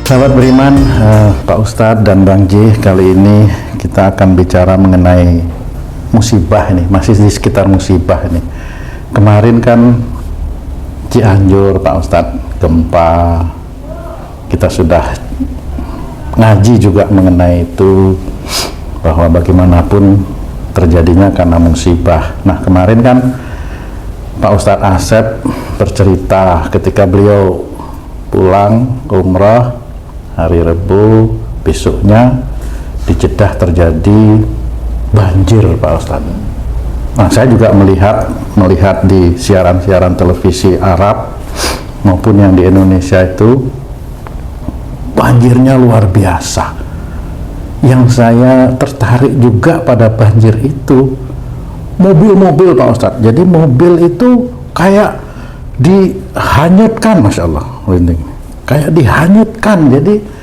Sahabat beriman, Pak Ustadz dan Bang Ji, kali ini kita akan bicara mengenai musibah ini, masih di sekitar musibah ini. Kemarin kan Cianjur, Pak Ustadz, gempa, kita sudah ngaji juga mengenai itu, bahwa bagaimanapun terjadinya karena musibah. Nah, kemarin kan Pak Ustadz Asep bercerita ketika beliau pulang umrah hari Rebu, besoknya di Jeddah terjadi banjir, Pak Ustadz. Nah, saya juga melihat di siaran-siaran televisi Arab maupun yang di Indonesia itu banjirnya luar biasa. Yang saya tertarik juga pada banjir itu mobil-mobil, Pak Ustadz. Jadi mobil itu kayak dihanyutkan, Masya Allah, kayak dihanyutkan. Jadi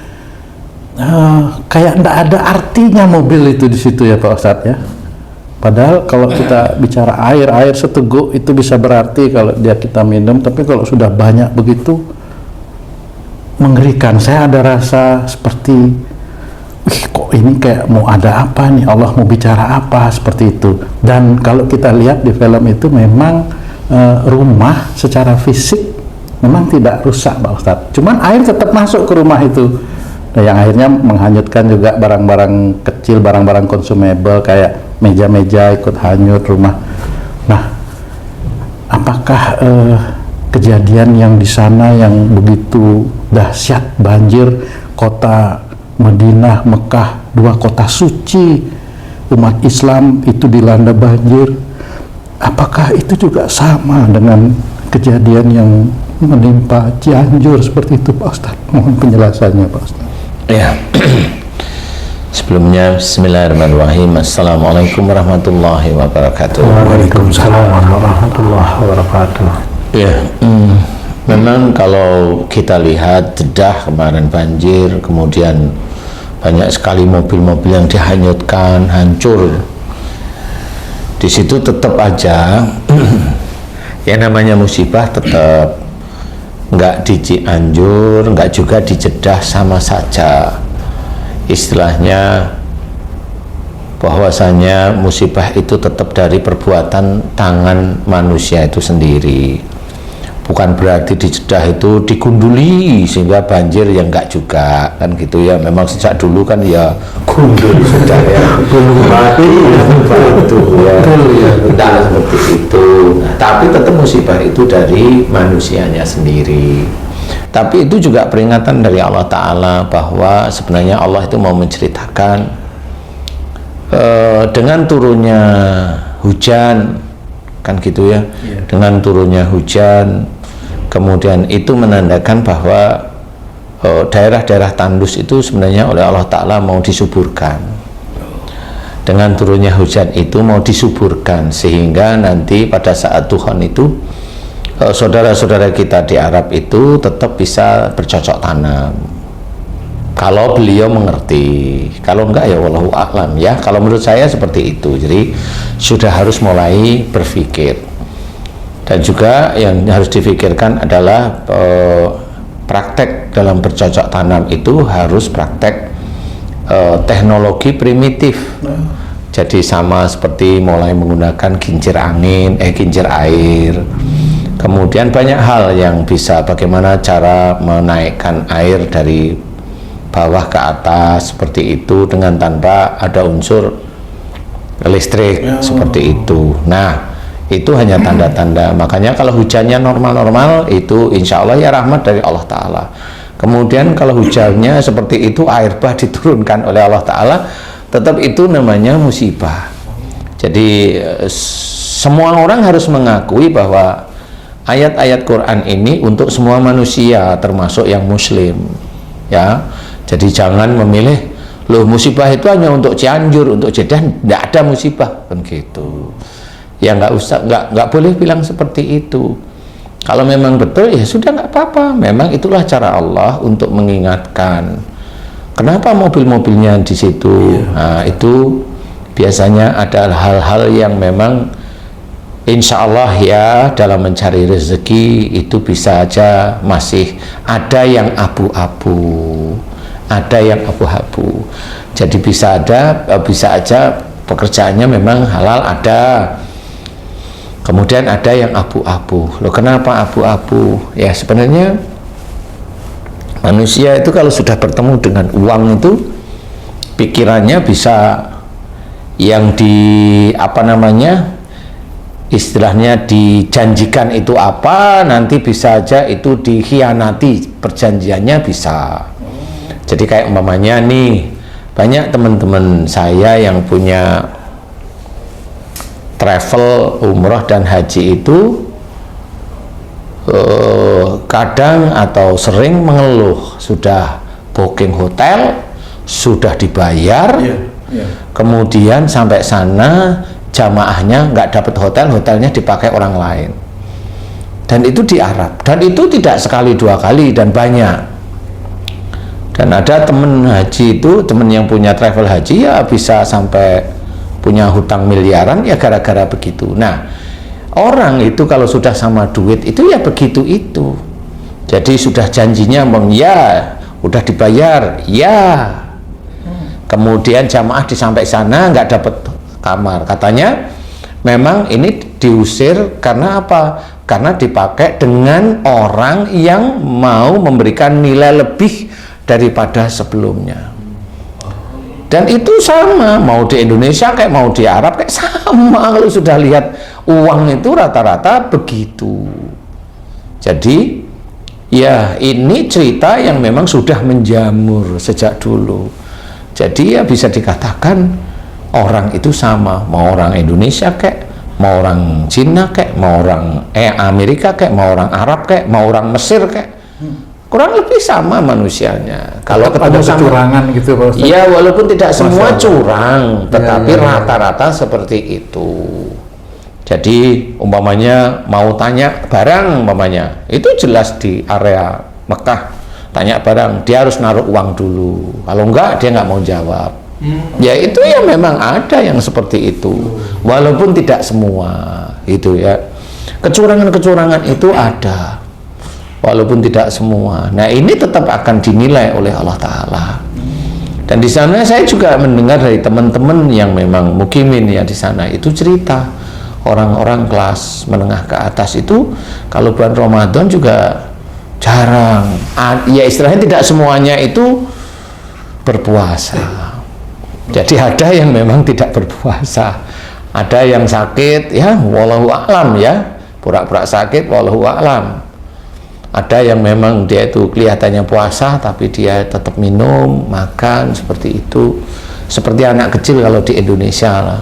kayak tidak ada artinya mobil itu di situ ya, Pak Ustadz ya. Padahal kalau kita bicara air seteguk itu bisa berarti kalau dia kita minum, tapi kalau sudah banyak begitu mengerikan. Saya ada rasa seperti, kok ini kayak mau ada apa nih, Allah mau bicara apa, seperti itu. Dan kalau kita lihat di film itu memang rumah secara fisik memang tidak rusak, Pak Ustadz, cuman air tetap masuk ke rumah itu. Nah, yang akhirnya menghanyutkan juga barang-barang kecil, barang-barang consumable kayak meja-meja ikut hanyut rumah. Nah, apakah kejadian yang di sana yang begitu dahsyat banjir, kota Madinah, Mekah, dua kota suci umat Islam itu dilanda banjir, apakah itu juga sama dengan kejadian yang menimpa Cianjur seperti itu, Pak Ustadz? Mohon penjelasannya, Pak Ustadz. Ya, sebelumnya Bismillahirrahmanirrahim. Assalamualaikum warahmatullahi wabarakatuh. Waalaikumsalam warahmatullahi wabarakatuh. Ya, memang kalau kita lihat Jeddah kemarin banjir, kemudian banyak sekali mobil-mobil yang dihanyutkan, hancur. Di situ tetap aja yang namanya musibah tetap. Nggak di Cianjur, nggak juga di Jeddah, sama saja. Istilahnya bahwasanya musibah itu tetap dari perbuatan tangan manusia itu sendiri. Bukan berarti di Jeddah itu digunduli sehingga banjir, ya enggak juga, kan gitu ya. Memang sejak dulu kan ya gundul sudah ya, gundul mati batu ya, tidak seperti itu. Nah, tapi tetap musibah itu dari manusianya sendiri. Tapi itu juga peringatan dari Allah Ta'ala bahwa sebenarnya Allah itu mau menceritakan dengan turunnya hujan, kan gitu ya, dengan turunnya hujan, kemudian itu menandakan bahwa daerah-daerah tandus itu sebenarnya oleh Allah Ta'ala mau disuburkan. Dengan turunnya hujan itu mau disuburkan, sehingga nanti pada saat Tuhan itu saudara-saudara kita di Arab itu tetap bisa bercocok tanam kalau beliau mengerti. Kalau enggak ya wallahu a'lam ya. Kalau menurut saya seperti itu. Jadi sudah harus mulai berpikir. Dan juga yang harus difikirkan adalah praktek dalam bercocok tanam itu harus praktek teknologi primitif. Jadi sama seperti mulai menggunakan kincir angin, kincir air. Kemudian banyak hal yang bisa, bagaimana cara menaikkan air dari bawah ke atas seperti itu dengan tanpa ada unsur listrik seperti itu. Nah, itu hanya tanda-tanda. Makanya kalau hujannya normal-normal itu insya Allah ya rahmat dari Allah Ta'ala. Kemudian kalau hujannya seperti itu, air bah diturunkan oleh Allah Ta'ala, tetap itu namanya musibah. Jadi semua orang harus mengakui bahwa ayat-ayat Quran ini untuk semua manusia, termasuk yang muslim ya. Jadi jangan memilih, loh musibah itu hanya untuk Cianjur, untuk Jeddah tidak ada musibah, kan gitu ya. Nggak boleh bilang seperti itu. Kalau memang betul ya sudah, nggak apa-apa. Memang itulah cara Allah untuk mengingatkan. Kenapa mobil-mobilnya di situ? Nah, itu biasanya ada hal-hal yang memang insya Allah ya dalam mencari rezeki itu bisa aja masih ada yang abu-abu. ada yang abu-abu. Jadi bisa aja pekerjaannya memang halal ada. Kemudian ada yang abu-abu. Loh, kenapa abu-abu? Ya sebenarnya manusia itu kalau sudah bertemu dengan uang itu pikirannya bisa yang istilahnya dijanjikan itu apa, nanti bisa aja itu dikhianati perjanjiannya bisa. Jadi kayak umpamanya nih, banyak teman-teman saya yang punya travel umroh dan haji itu kadang atau sering mengeluh sudah booking hotel, sudah dibayar, kemudian sampai sana jamaahnya nggak dapat hotelnya dipakai orang lain, dan itu di Arab, dan itu tidak sekali dua kali dan banyak. Dan ada temen haji itu, temen yang punya travel haji ya bisa sampai punya hutang miliaran ya gara-gara begitu. Nah, orang itu kalau sudah sama duit itu ya begitu itu. Jadi sudah janjinya ya udah dibayar ya, kemudian jamaah disampai sana nggak dapat kamar, katanya memang ini diusir karena apa? Karena dipakai dengan orang yang mau memberikan nilai lebih daripada sebelumnya. Dan itu sama, mau di Indonesia kayak mau di Arab kayak sama. Kalau sudah lihat uang itu rata-rata begitu. Jadi ya ini cerita yang memang sudah menjamur sejak dulu. Jadi ya bisa dikatakan orang itu sama, mau orang Indonesia kayak, mau orang Cina kayak, mau orang Amerika kayak, mau orang Arab kayak, mau orang Mesir kayak, kurang lebih sama manusianya. Kalau ketemu sama kecurangan gitu Pak Ustadz. Ya walaupun tidak semua curang, tetapi rata-rata seperti itu. Jadi umpamanya mau tanya barang, umpamanya itu jelas di area Mekah, tanya barang dia harus naruh uang dulu, kalau enggak dia nggak mau jawab. Ya itu ya memang ada yang seperti itu, walaupun tidak semua itu ya. Kecurangan-kecurangan itu ada, walaupun tidak semua. Nah ini tetap akan dinilai oleh Allah Ta'ala. Dan di sana saya juga mendengar dari teman-teman yang memang mukimin ya di sana itu cerita orang-orang kelas menengah ke atas itu kalau bulan Ramadan juga jarang, ya istilahnya tidak semuanya itu berpuasa. Jadi ada yang memang tidak berpuasa, ada yang sakit ya wallahu a'lam ya, pura-pura sakit wallahu a'lam. Ada yang memang dia itu kelihatannya puasa tapi dia tetap minum, makan seperti itu, seperti anak kecil kalau di Indonesia lah.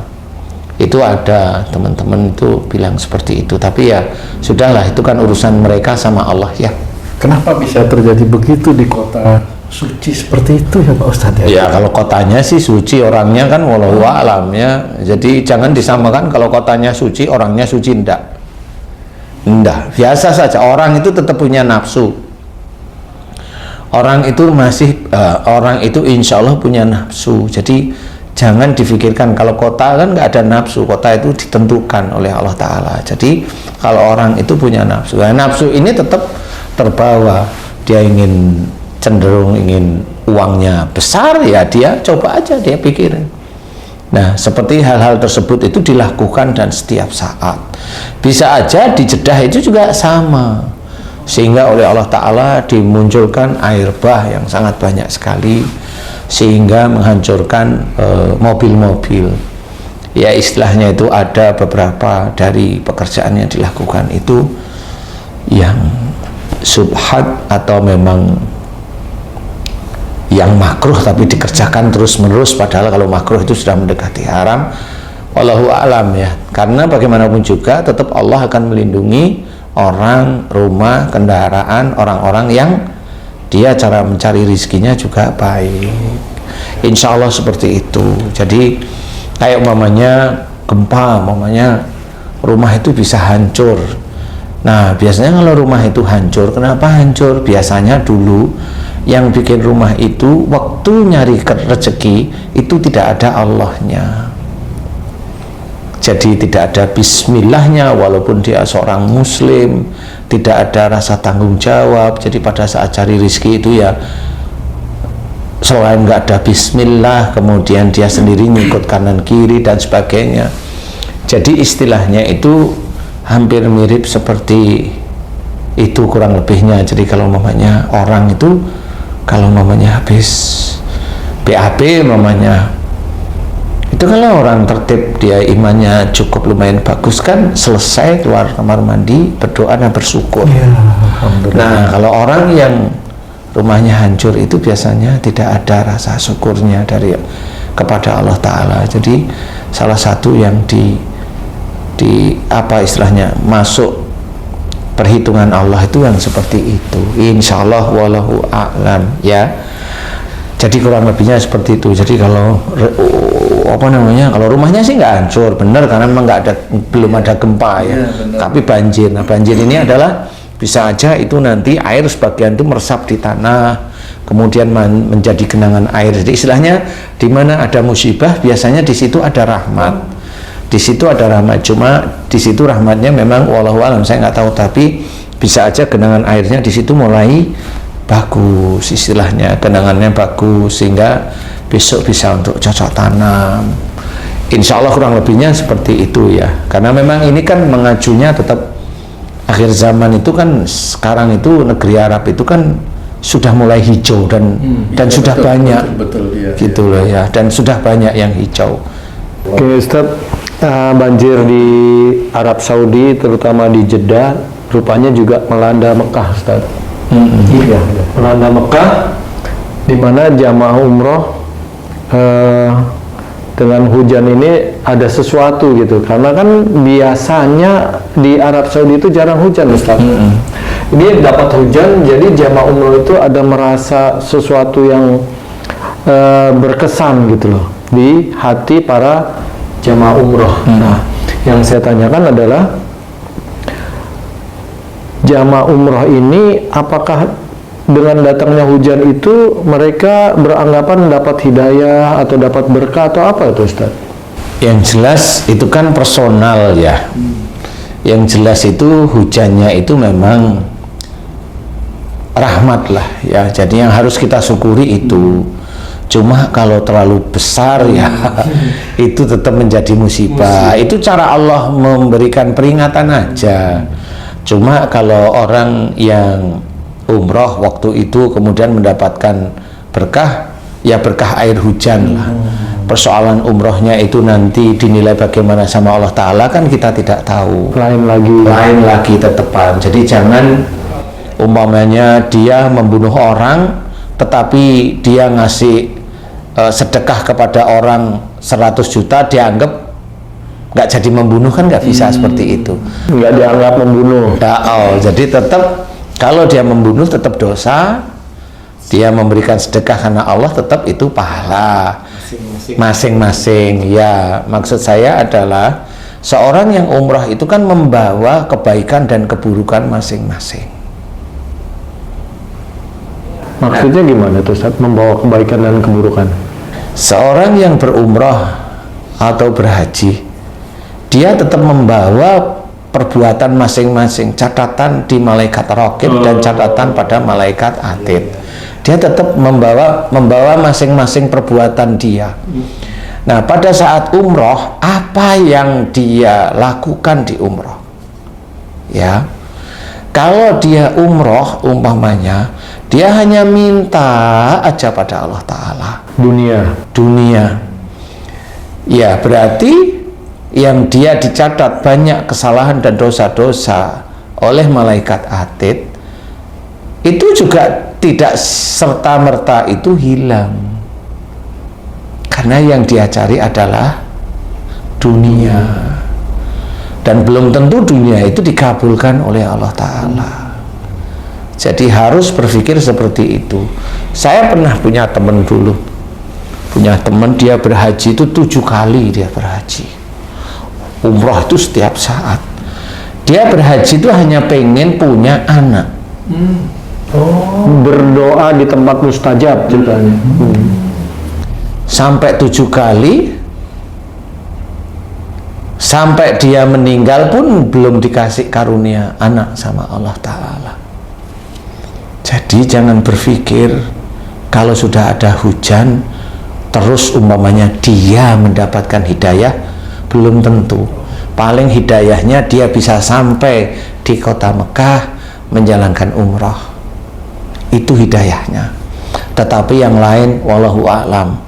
Itu ada teman-teman itu bilang seperti itu, tapi ya sudahlah, itu kan urusan mereka sama Allah ya. Kenapa bisa terjadi begitu di kota suci seperti itu ya Pak Ustadz? Ya kalau kotanya sih suci, orangnya kan wallahu a'lam ya. Jadi jangan disamakan kalau kotanya suci, orangnya suci, enggak. Biasa saja, orang itu tetap punya nafsu. Orang itu orang itu insya Allah punya nafsu. Jadi jangan difikirkan kalau kota kan nggak ada nafsu, kota itu ditentukan oleh Allah Ta'ala. Jadi kalau orang itu punya nafsu, nah, nafsu ini tetap terbawa, dia cenderung ingin uangnya besar, ya dia coba aja, dia pikirin. Nah seperti hal-hal tersebut itu dilakukan dan setiap saat. Bisa aja di Jeddah itu juga sama, sehingga oleh Allah Ta'ala dimunculkan air bah yang sangat banyak sekali, sehingga menghancurkan mobil-mobil. Ya istilahnya itu ada beberapa dari pekerjaan yang dilakukan itu yang subhat atau memang yang makruh tapi dikerjakan terus-menerus, padahal kalau makruh itu sudah mendekati haram. Wallahu a'lam ya. Karena bagaimanapun juga tetap Allah akan melindungi orang, rumah, kendaraan, orang-orang yang dia cara mencari rizkinya juga baik. Insya Allah seperti itu. Jadi kayak umpamanya gempa, umpamanya rumah itu bisa hancur. Nah biasanya kalau rumah itu hancur, kenapa hancur? Biasanya dulu yang bikin rumah itu waktu nyari rezeki itu tidak ada Allahnya, jadi tidak ada bismillahnya, walaupun dia seorang muslim, tidak ada rasa tanggung jawab. Jadi pada saat cari rezeki itu ya selain nggak ada bismillah, kemudian dia sendiri ngikut kanan kiri dan sebagainya. Jadi istilahnya itu hampir mirip seperti itu kurang lebihnya. Jadi kalau mamanya orang itu kalau mamanya habis BAB mamanya itu, kalau orang tertib dia imannya cukup lumayan bagus kan, selesai keluar kamar mandi berdoa dan bersyukur. Ya, nah kalau orang yang rumahnya hancur itu biasanya tidak ada rasa syukurnya dari kepada Allah Ta'ala. Jadi salah satu yang di apa istilahnya masuk perhitungan Allah itu yang seperti itu, insyaallah wallahu a'lam ya. Jadi kurang lebihnya seperti itu. Jadi kalau apa namanya, kalau rumahnya sih nggak hancur bener karena memang nggak ada, belum ada gempa ya, tapi banjir. Nah banjir ini adalah bisa aja itu nanti air sebagian itu meresap di tanah, kemudian menjadi genangan air. Jadi istilahnya di mana ada musibah biasanya di situ ada rahmat, di situ ada rahmat. Cuma di situ rahmatnya memang wallahu alam saya nggak tahu, tapi bisa aja genangan airnya di situ mulai bagus, istilahnya genangannya bagus sehingga besok bisa untuk cocok tanam. Insya Allah kurang lebihnya seperti itu ya, karena memang ini kan mengajunya tetap akhir zaman itu kan, sekarang itu negeri Arab itu kan sudah mulai hijau dan sudah betul, banyak betul, ya, gitu loh ya, dan sudah banyak yang hijau. Oke Ustaz, banjir di Arab Saudi terutama di Jeddah rupanya juga melanda Mekah Ustaz. Iya, melanda Mekah di mana jamaah umroh dengan hujan ini ada sesuatu gitu, karena kan biasanya di Arab Saudi itu jarang hujan Ustaz. Ini dapat hujan, jadi jamaah umroh itu ada merasa sesuatu yang berkesan gitu loh di hati para jamaah umroh. Nah, yang saya tanyakan adalah jamaah umroh ini apakah dengan datangnya hujan itu mereka beranggapan dapat hidayah atau dapat berkah atau apa itu Ustaz? Yang jelas itu kan personal ya. Yang jelas itu hujannya itu memang rahmat lah ya. Jadi yang harus kita syukuri itu. Cuma kalau terlalu besar ya itu tetap menjadi musibah. Itu cara Allah memberikan peringatan aja. Cuma kalau orang yang umroh waktu itu kemudian mendapatkan berkah, ya berkah air hujan lah. Persoalan umrohnya itu nanti dinilai bagaimana sama Allah Ta'ala kan kita tidak tahu. Lain lagi tetepan. Jadi jangan umpamanya dia membunuh orang tetapi dia ngasih sedekah kepada orang 100 juta dianggap nggak jadi membunuh, kan nggak bisa seperti itu, nggak dianggap membunuh. Jadi tetap kalau dia membunuh tetap dosa, dia memberikan sedekah karena Allah tetap itu pahala masing-masing ya. Maksud saya adalah seorang yang umrah itu kan membawa kebaikan dan keburukan masing-masing. Maksudnya gimana tuh Ustaz, membawa kebaikan dan keburukan? Seorang yang berumrah atau berhaji, dia tetap membawa perbuatan masing-masing, catatan di malaikat raqib dan catatan pada malaikat atid. Dia tetap membawa masing-masing perbuatan dia. Nah, pada saat umroh, apa yang dia lakukan di umroh? Ya, kalau dia umroh, umpamanya dia hanya minta aja pada Allah Ta'ala. Dunia. Ya, berarti yang dia dicatat banyak kesalahan dan dosa-dosa oleh malaikat atid itu juga tidak serta-merta itu hilang, karena yang dia cari adalah dunia, dan belum tentu dunia itu dikabulkan oleh Allah Ta'ala. Jadi harus berpikir seperti itu. Saya pernah punya teman dulu, dia berhaji itu 7 kali dia berhaji. Umroh itu setiap saat. Dia berhaji itu hanya pengen punya anak. Berdoa di tempat mustajab ceritanya. Sampai 7 kali, sampai dia meninggal pun belum dikasih karunia anak sama Allah Ta'ala. Jadi jangan berpikir Kalau sudah ada hujan terus umpamanya dia mendapatkan hidayah, belum tentu. Paling hidayahnya dia bisa sampai di kota Mekah menjalankan umrah, itu hidayahnya. Tetapi yang lain wallahu a'lam.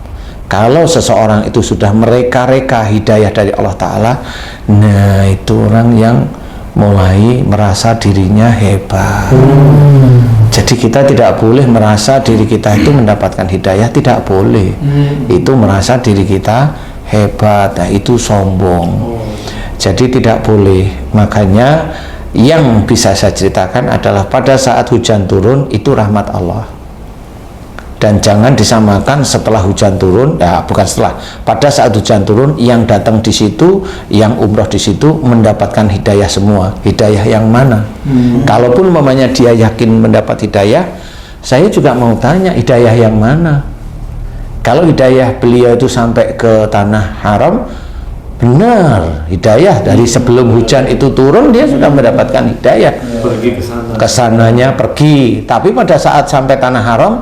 Kalau seseorang itu sudah mereka-reka hidayah dari Allah Ta'ala, nah itu orang yang mulai merasa dirinya hebat. Jadi kita tidak boleh merasa diri kita itu mendapatkan hidayah, tidak boleh. Itu merasa diri kita hebat, nah itu sombong. Jadi tidak boleh. Makanya yang bisa saya ceritakan adalah pada saat hujan turun itu rahmat Allah. Dan jangan disamakan setelah hujan turun, ya bukan setelah, pada saat hujan turun yang datang di situ, yang umroh di situ mendapatkan hidayah semua. Hidayah yang mana? Kalaupun mamanya dia yakin mendapat hidayah, saya juga mau tanya hidayah yang mana? Kalau hidayah beliau itu sampai ke tanah haram, benar hidayah dari sebelum hujan itu turun dia sudah mendapatkan hidayah. Pergi ke sana. Kesananya pergi, tapi pada saat sampai tanah haram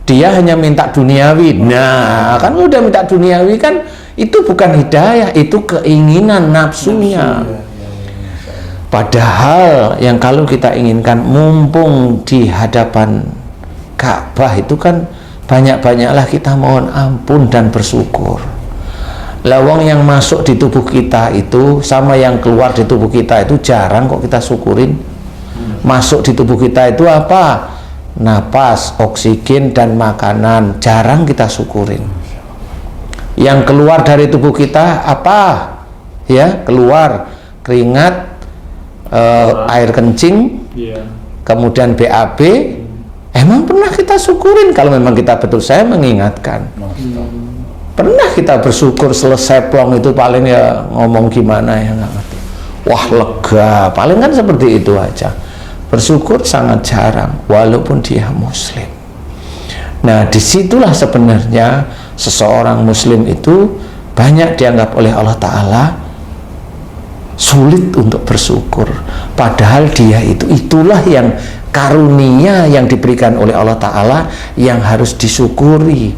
dia hanya minta duniawi. Nah, kan udah minta duniawi kan itu bukan hidayah, itu keinginan nafsunya. Padahal yang kalau kita inginkan mumpung di hadapan Ka'bah itu kan banyak-banyaklah kita mohon ampun dan bersyukur. Lawang yang masuk di tubuh kita itu sama yang keluar di tubuh kita itu jarang kok kita syukurin. Masuk di tubuh kita itu apa? Napas, oksigen, dan makanan, jarang kita syukurin. Yang keluar dari tubuh kita apa? Ya, keluar keringat, air kencing, kemudian BAB. Emang pernah kita syukurin? Kalau memang kita betul, saya mengingatkan. Pernah kita bersyukur selesai plong itu paling ya ngomong gimana ya nggak ngerti. Wah lega, paling kan seperti itu aja. Bersyukur sangat jarang walaupun dia muslim. Nah disitulah sebenarnya seseorang muslim itu banyak dianggap oleh Allah Ta'ala sulit untuk bersyukur, padahal dia itulah yang karunia yang diberikan oleh Allah Ta'ala yang harus disyukuri.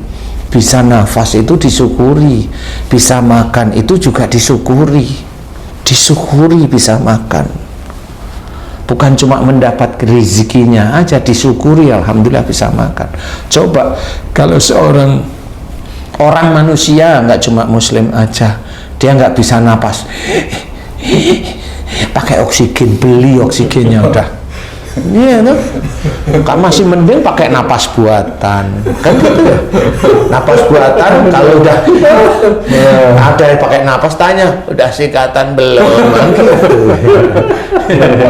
Bisa nafas itu disyukuri, bisa makan itu juga disyukuri, bisa makan. Bukan cuma mendapat rezekinya aja, disyukuri, alhamdulillah bisa makan. Coba kalau seorang orang manusia, nggak cuma muslim aja, dia nggak bisa napas, pakai oksigen, beli oksigennya udah. Iya tuh, kan masih mending pakai napas buatan, kan gitu ya. Napas buatan kalau udah ada yang pakai napas tanya, udah sikatan belum?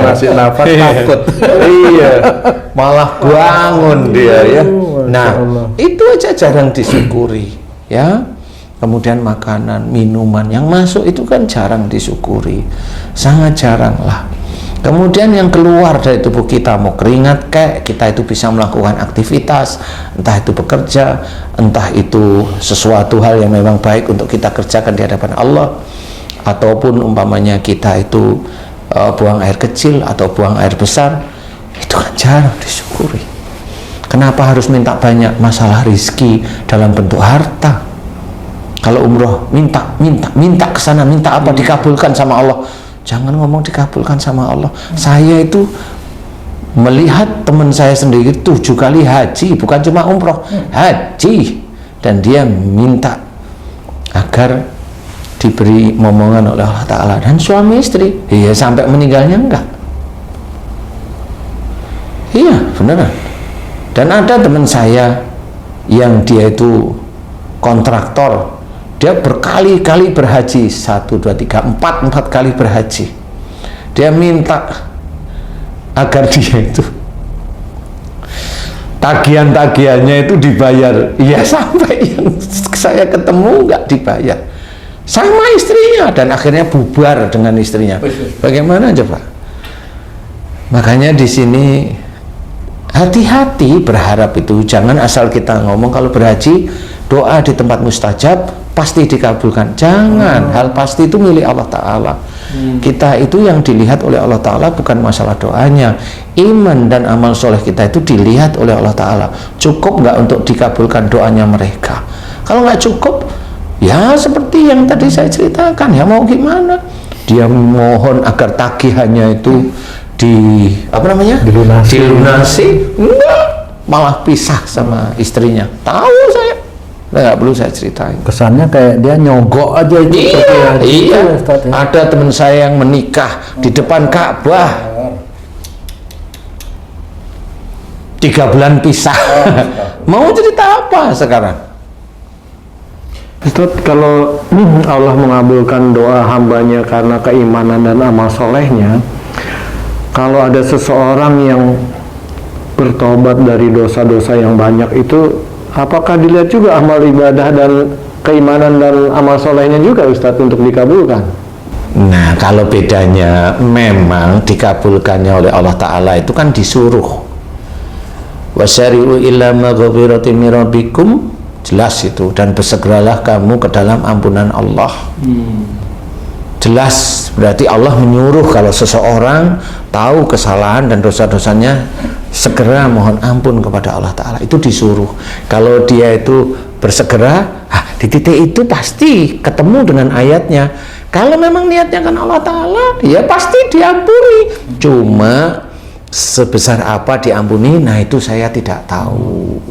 Masih nafas takut. Iya, malah bangun dia ya. Nah, itu aja jarang disyukuri ya. Kemudian makanan, minuman yang masuk itu kan jarang disyukuri, sangat jarang lah. Kemudian yang keluar dari tubuh kita, mau keringat kayak kita itu bisa melakukan aktivitas, entah itu bekerja, entah itu sesuatu hal yang memang baik untuk kita kerjakan di hadapan Allah, ataupun umpamanya kita itu buang air kecil atau buang air besar, itu kan jarang disyukuri. Kenapa harus minta banyak? Masalah rizki dalam bentuk harta. Kalau umroh minta ke sana, minta apa dikabulkan sama Allah. Jangan ngomong dikabulkan sama Allah. Saya itu melihat teman saya sendiri 7 kali haji, bukan cuma umroh, haji, dan dia minta agar diberi momongan oleh Allah Ta'ala, dan suami istri, iya sampai meninggalnya enggak. Iya beneran. Dan ada teman saya yang dia itu kontraktor, dia berkali-kali berhaji, 1, 2, 3, 4 kali berhaji. Dia minta agar dia itu tagihan-tagihannya itu dibayar. Ya sampai yang saya ketemu nggak dibayar sama istrinya, dan akhirnya bubar dengan istrinya. Bagaimana coba? Makanya di sini hati-hati berharap itu, jangan asal kita ngomong kalau berhaji doa di tempat mustajab pasti dikabulkan. Jangan, hal pasti itu milik Allah Ta'ala. Kita itu yang dilihat oleh Allah Ta'ala bukan masalah doanya. Iman dan amal soleh kita itu dilihat oleh Allah Ta'ala. Cukup nggak untuk dikabulkan doanya mereka? Kalau nggak cukup, ya seperti yang tadi saya ceritakan, ya mau gimana? Dia mohon agar tagihannya itu dilunasi, enggak, malah pisah sama istrinya. Tahu saya, nggak perlu saya ceritain. Kesannya kayak dia nyogok aja itu. Iya. Ada teman saya yang menikah di depan Ka'bah, 3 bulan pisah. Mau cerita apa sekarang? Ustaz, kalau Allah mengabulkan doa hambanya karena keimanan dan amal solehnya, kalau ada seseorang yang bertobat dari dosa-dosa yang banyak itu, apakah dilihat juga amal ibadah dan keimanan dan amal solehnya juga Ustaz untuk dikabulkan? Nah, kalau bedanya memang dikabulkannya oleh Allah Ta'ala itu kan disuruh. Wasyari'u illa maghfiratin min rabbikum, jelas itu, dan bersegeralah kamu ke dalam ampunan Allah. Jelas, berarti Allah menyuruh kalau seseorang tahu kesalahan dan dosa-dosanya segera mohon ampun kepada Allah Ta'ala, itu disuruh. Kalau dia itu bersegera, di titik itu pasti ketemu dengan ayatnya. Kalau memang niatnya kan Allah Ta'ala, ya pasti diampuni. Cuma sebesar apa diampuni, nah itu saya tidak tahu.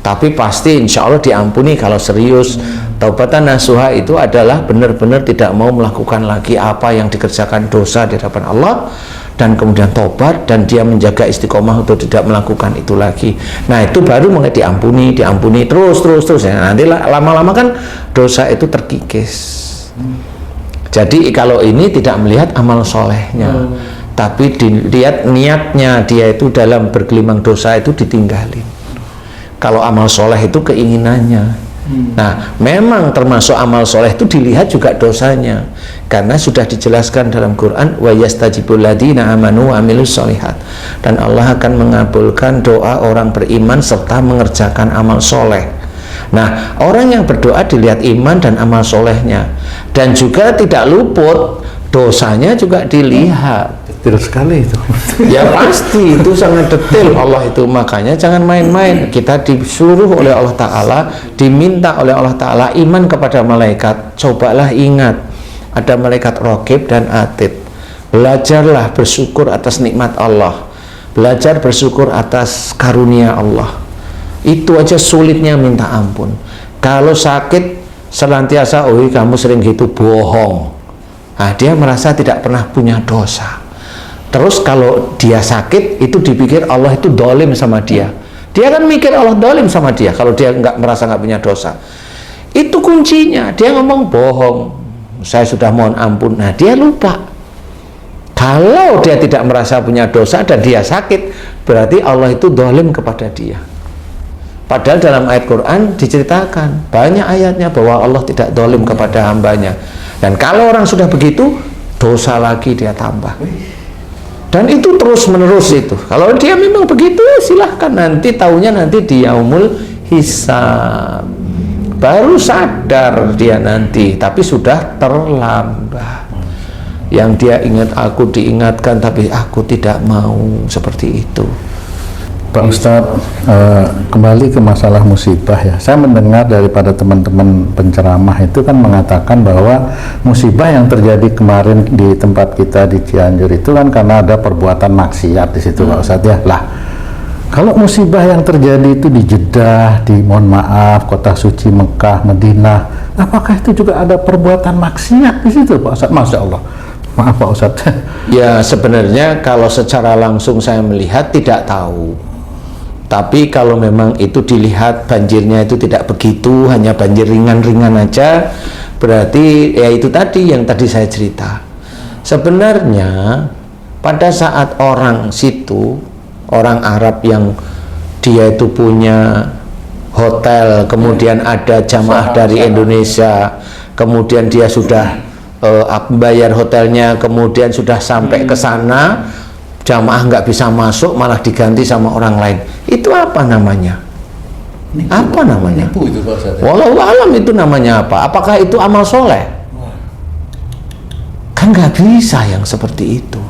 Tapi pasti insya Allah diampuni kalau serius. Taubatan nasuha itu adalah benar-benar tidak mau melakukan lagi apa yang dikerjakan dosa di hadapan Allah, dan kemudian tobat dan dia menjaga istiqomah untuk tidak melakukan itu lagi. Nah itu baru mulai diampuni terus ya. Nanti lama-lama kan dosa itu terkikis. Jadi kalau ini tidak melihat amal solehnya, tapi dilihat niatnya dia itu dalam bergelimang dosa itu ditinggalin. Kalau amal soleh itu keinginannya. Nah, memang termasuk amal soleh itu dilihat juga dosanya, karena sudah dijelaskan dalam Quran, wa yastajibul ladzina amanu wa amilus sholihat, dan Allah akan mengabulkan doa orang beriman serta mengerjakan amal soleh. Nah, orang yang berdoa dilihat iman dan amal solehnya, dan juga tidak luput dosanya juga dilihat. Detail sekali itu. Ya pasti, itu sangat detail Allah itu. Makanya jangan main-main. Kita disuruh oleh Allah Ta'ala, diminta oleh Allah Ta'ala iman kepada malaikat. Cobalah ingat, ada malaikat Raqib dan Atid. Belajarlah bersyukur atas nikmat Allah, belajar bersyukur atas karunia Allah. Itu aja sulitnya minta ampun. Kalau sakit senantiasa, oh kamu sering gitu, bohong. Nah, dia merasa tidak pernah punya dosa. Terus kalau dia sakit, itu dipikir Allah itu dolim sama dia. Dia kan mikir Allah dolim sama dia kalau dia merasa nggak punya dosa. Itu kuncinya. Dia ngomong bohong, saya sudah mohon ampun. Nah dia lupa. Kalau dia tidak merasa punya dosa dan dia sakit, berarti Allah itu dolim kepada dia. Padahal dalam ayat Quran diceritakan banyak ayatnya bahwa Allah tidak dolim kepada hambanya. Dan kalau orang sudah begitu, dosa lagi dia tambah. Dan itu terus menerus itu. Kalau dia memang begitu, silahkan, nanti taunya nanti di yaumul hisab baru sadar dia nanti, tapi sudah terlambat. Yang dia ingat, aku diingatkan tapi aku tidak mau, seperti itu. Pak Ustadz, kembali ke masalah musibah ya. Saya mendengar daripada teman-teman penceramah itu kan mengatakan bahwa musibah yang terjadi kemarin di tempat kita di Cianjur itu kan karena ada perbuatan maksiat di situ, Pak Ustadz ya. Lah, kalau musibah yang terjadi itu di Jeddah, di mohon maaf kota suci Mekah, Madinah, apakah itu juga ada perbuatan maksiat di situ, Pak Ustadz? Masya Allah. Maaf Pak Ustadz. Ya sebenarnya kalau secara langsung saya melihat tidak tahu. Tapi kalau memang itu dilihat banjirnya itu tidak begitu, hanya banjir ringan-ringan aja, berarti ya itu tadi yang tadi saya cerita. Sebenarnya pada saat orang situ, orang Arab yang dia itu punya hotel, kemudian ada jamaah dari Indonesia, kemudian dia sudah bayar hotelnya, kemudian sudah sampai ke sana, jamaah nggak bisa masuk, malah diganti sama orang lain. Itu apa namanya? Apa namanya? Nipu itu Pak Ustadz. Wallahu alam itu namanya apa? Apakah itu amal soleh? Kan nggak bisa yang seperti itu.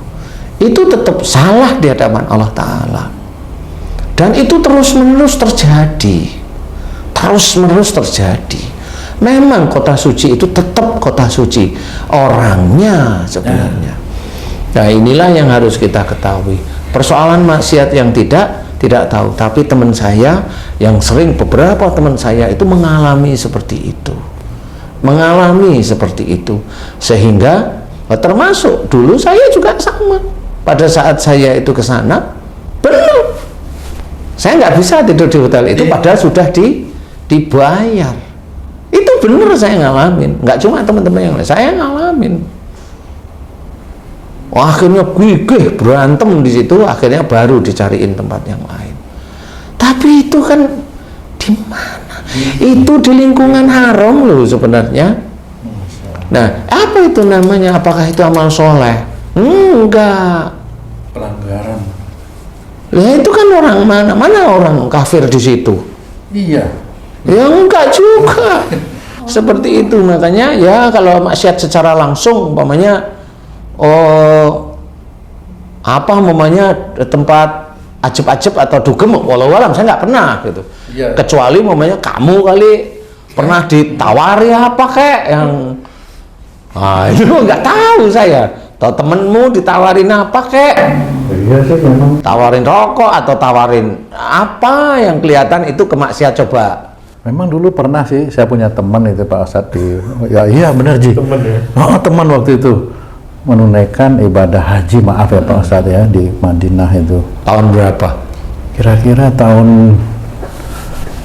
Itu tetap salah di hadapan Allah Ta'ala. Dan itu terus-menerus terjadi. Terus-menerus terjadi. Memang kota suci itu tetap kota suci. Orangnya sebenarnya. Nah inilah yang harus kita ketahui. Persoalan maksiat yang tidak tahu. Tapi teman saya yang sering, beberapa teman saya itu mengalami seperti itu. Mengalami seperti itu. Sehingga termasuk dulu saya juga sama. Pada saat saya itu ke sana, benar. Saya nggak bisa tidur di hotel itu, padahal sudah dibayar. Itu benar saya ngalamin. Nggak cuma teman-teman yang lain, saya ngalamin. Wah, akhirnya gigih berantem di situ, akhirnya baru dicariin tempat yang lain. Tapi itu kan di mana? Itu di lingkungan haram loh sebenarnya. Nah, apa itu namanya? Apakah itu amal soleh? Enggak. Pelanggaran. Ya itu kan orang mana orang kafir di situ. Iya. Ya enggak juga. Seperti itu, makanya ya kalau maksiat secara langsung umpamanya tempat ajeb-ajeb atau dugem, walau alam saya nggak pernah gitu. Iya. Kecuali umpamanya kamu kali pernah ditawari apa kek yang itu nggak tahu saya. Atau temenmu ditawarin apa kek? Iya sih memang. Tawarin rokok atau tawarin apa yang kelihatan itu kemaksiat coba. Memang dulu pernah sih saya punya teman itu Pak Ustadz di, ya iya benar Ji. Teman ya? Oh teman waktu itu menunaikan ibadah haji, maaf ya Pak Ustadz ya, di Madinah itu. Tahun berapa? Kira-kira tahun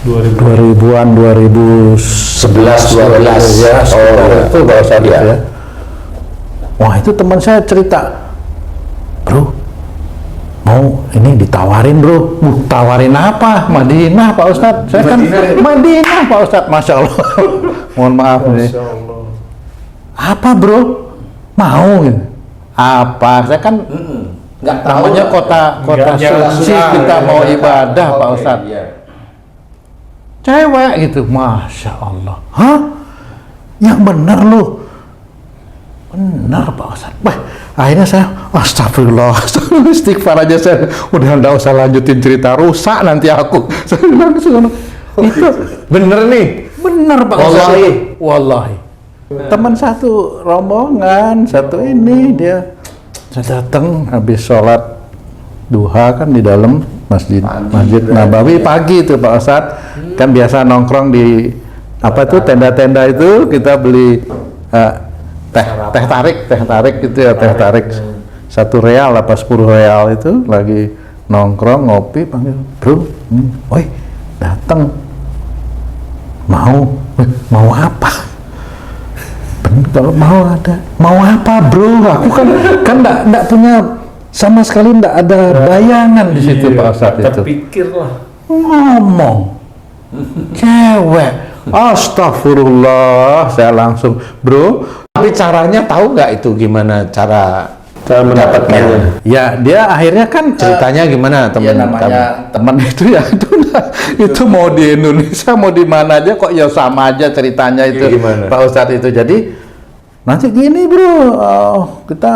2000-an, 2011, 12 ya, sekitar itu Pak Ustadz ya. Wah itu teman saya cerita, bro, mau ini ditawarin bro, tawarin apa? Madinah Pak Ustadz, saya kan Madinah Pak Ustadz, Masya Allah. Mohon maaf nih. Apa bro? Mau gitu? Apa? Saya kan Nggak tahu. namanya kota suci, kita mau ibadah Pak Ustadz. Iya. Cewek gitu, Masya Allah. Hah? Yang bener lu? Benar Pak Ustadz. Wah, akhirnya saya astagfirullah, istighfar aja, saya udah nggak usah lanjutin cerita, rusak nanti aku. Saya bilang itu Bener nih. benar Pak Wallahi. Ustadz. Wallahi. Teman satu rombongan, satu ini dia datang habis sholat duha kan di dalam masjid Nabawi pagi itu Pak Ustadz. Kan biasa nongkrong di apa itu tenda-tenda itu, kita beli teh tarik gitu ya, teh tarik 1 real apa 10 real itu, lagi nongkrong ngopi, panggil bro, woi datang, mau apa? Kalau mau ada, mau apa bro? Aku kan enggak punya sama sekali, enggak ada bayangan di situ Pak Ustadz itu. Terpikir lah. Ngomong cewek, astagfirullah, saya langsung bro. Tapi caranya tahu nggak itu gimana cara Mendapatkannya. Ya dia akhirnya kan ceritanya gimana ya teman namanya teman itu ya itu mau di Indonesia mau di mana aja kok ya sama aja ceritanya itu Gimana? Pak Ustadz itu. Jadi nanti gini bro, kita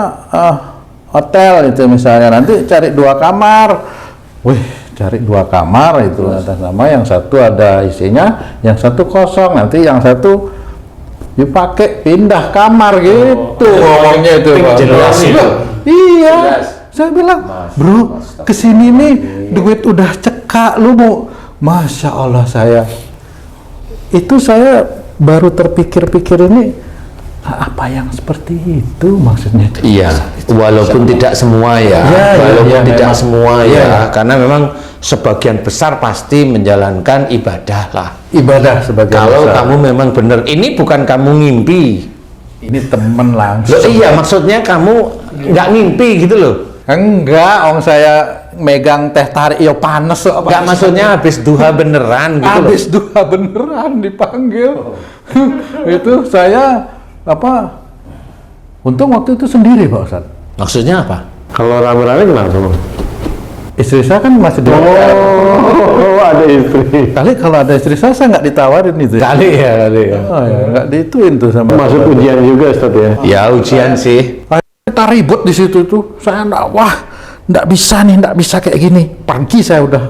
hotel itu misalnya, nanti cari 2 kamar. Wih, cari 2 kamar itu atas nama yang satu ada isinya, yang satu kosong, nanti yang satu dipakai pindah kamar gitu ngomongnya itu Pak. Jelas itu. Iya. Jelas. Saya bilang, bro, kesini nih duit udah cekak, lu mau, Masya Allah saya baru terpikir-pikir ini, apa yang seperti itu maksudnya? Iya, walaupun tidak semua ya, walaupun tidak memang. semua Iya. ya, karena memang sebagian besar pasti menjalankan ibadah lah. Ibadah sebagai Kalau besar. kamu memang benar, ini bukan kamu ngimpi. Ini temen langsung. Loh, iya, maksudnya kamu nggak ngimpi gitu loh. Enggak, saya megang teh tarik, ya panas kok. Nggak, maksudnya habis duha beneran gitu loh. Habis duha beneran dipanggil. Itu saya untung waktu itu sendiri Pak Ustadz. Maksudnya apa? Kalau rame-rame kenapa bang? Istri saya kan masih di Oh, ada istri. Kali kalau ada istri saya nggak ditawarin itu. Kali ya. Oh ya, nggak dituin tuh sama. Masuk ujian juga Ustaz ya. Ya ujian sih. Kita ribut di situ tuh. Saya nggak bisa kayak gini. Pergi saya udah.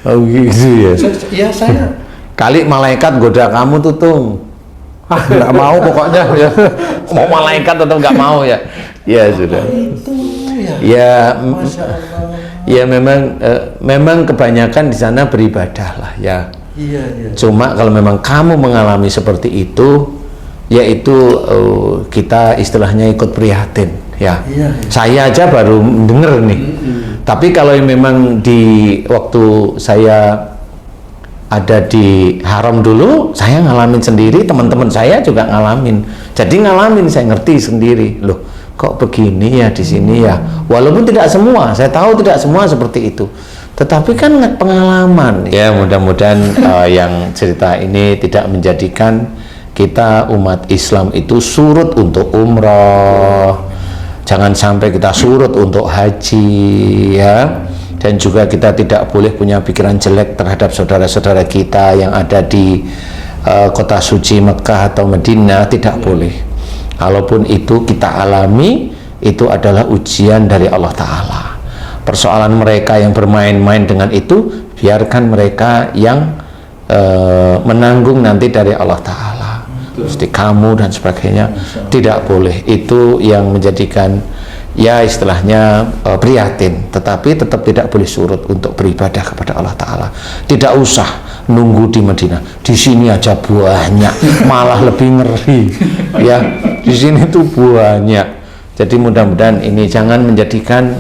Oh gitu ya. Iya saya. Kali malaikat goda kamu tuh Tung. Nggak mau pokoknya ya. Mau malaikat atau nggak mau ya? Ya sudah. Itu ya. Ya, Masya Allah. ya memang kebanyakan di sana beribadah lah ya. Iya. Cuma kalau memang kamu mengalami seperti itu, yaitu kita istilahnya ikut prihatin ya. Iya. Saya aja baru denger nih. Tapi kalau memang di waktu saya ada di haram dulu, saya ngalamin sendiri, teman-teman saya juga ngalamin. Jadi ngalamin, saya ngerti sendiri. Loh, kok begini ya di sini ya? Walaupun tidak semua, saya tahu tidak semua seperti itu. Tetapi kan pengalaman. Ya, mudah-mudahan yang cerita ini tidak menjadikan kita umat Islam itu surut untuk umroh. Jangan sampai kita surut untuk haji ya. Dan juga kita tidak boleh punya pikiran jelek terhadap saudara-saudara kita yang ada di kota suci Mekah atau Madinah, tidak boleh. Kalaupun itu kita alami, itu adalah ujian dari Allah Ta'ala. Persoalan mereka yang bermain-main dengan itu, biarkan mereka yang menanggung nanti dari Allah Ta'ala. Seperti kamu dan sebagainya, tidak boleh. Itu yang menjadikan ya istilahnya prihatin, tetapi tetap tidak boleh surut untuk beribadah kepada Allah Ta'ala. Tidak usah nunggu di Madinah, di sini aja banyak, malah lebih ngeri ya, di sini tuh banyak. Jadi mudah-mudahan ini jangan menjadikan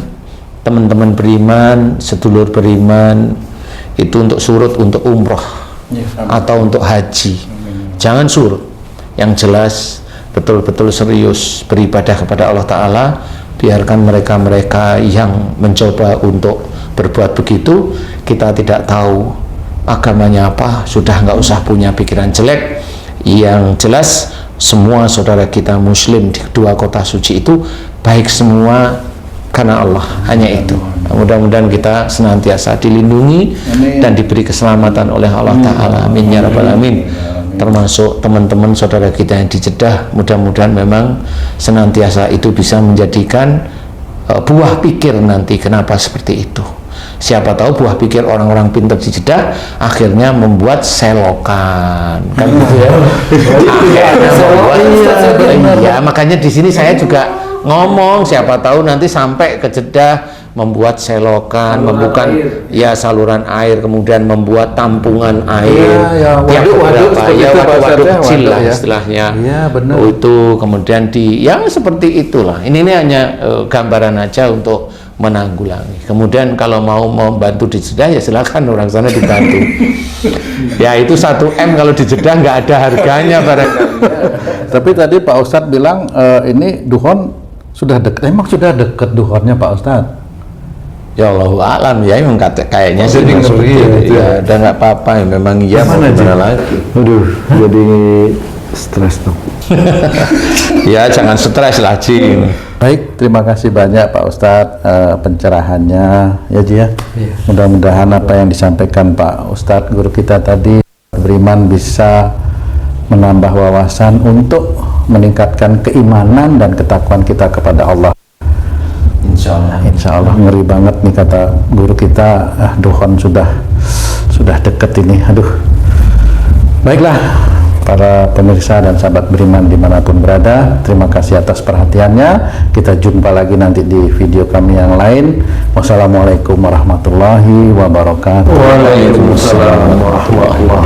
teman-teman beriman, sedulur beriman itu untuk surut untuk umroh atau untuk haji. Jangan surut. Yang jelas betul-betul serius beribadah kepada Allah Ta'ala. Biarkan mereka-mereka yang mencoba untuk berbuat begitu, kita tidak tahu agamanya apa, sudah nggak usah punya pikiran jelek. Yang jelas semua saudara kita muslim di kedua kota suci itu baik semua karena Allah, hanya itu. Mudah-mudahan kita senantiasa dilindungi dan diberi keselamatan oleh Allah Ta'ala. Amin ya rabbal alamin. Termasuk teman-teman saudara kita yang di Jeddah, mudah-mudahan memang senantiasa itu bisa menjadikan buah pikir nanti kenapa seperti itu. Siapa tahu buah pikir orang-orang pintar di Jeddah akhirnya membuat selokan, kan gitu ya. Akhirnya membuat, ya makanya di sini saya juga ngomong, siapa tahu nanti sampai ke Jeddah membuat selokan, membuka ya saluran air, kemudian membuat tampungan air, waduk kecil lah istilahnya. Iya, benar. Itu kemudian ya seperti itulah. Ini hanya gambaran aja untuk menanggulangi. Kemudian kalau mau membantu di Jeddah ya silakan orang sana dibantu. Ya itu 1M kalau di Jeddah nggak ada harganya barangkali. Tapi tadi Pak Ustadz bilang ini Duhon sudah dekat. Emang sudah dekat Duhonnya Pak Ustadz? Ya Allahu alam ya, memang kayaknya sih seperti itu. Ya, dan nggak apa-apa ya, memang iya mau gimana lagi. Aduh, jadi stres tuh. Ya jangan stres lah Ji. Baik, terima kasih banyak Pak Ustadz pencerahannya ya Ji ya. Mudah-mudahan apa yang disampaikan Pak Ustadz guru kita tadi beriman bisa menambah wawasan untuk meningkatkan keimanan dan ketakwaan kita kepada Allah. Insya Allah ngeri banget nih kata guru kita, Duhon sudah deket ini. Aduh. Baiklah para pemirsa dan sahabat beriman dimanapun berada, terima kasih atas perhatiannya. Kita jumpa lagi nanti di video kami yang lain. Wassalamualaikum warahmatullahi wabarakatuh. Waalaikumsalam warahmatullahi wabarakatuh.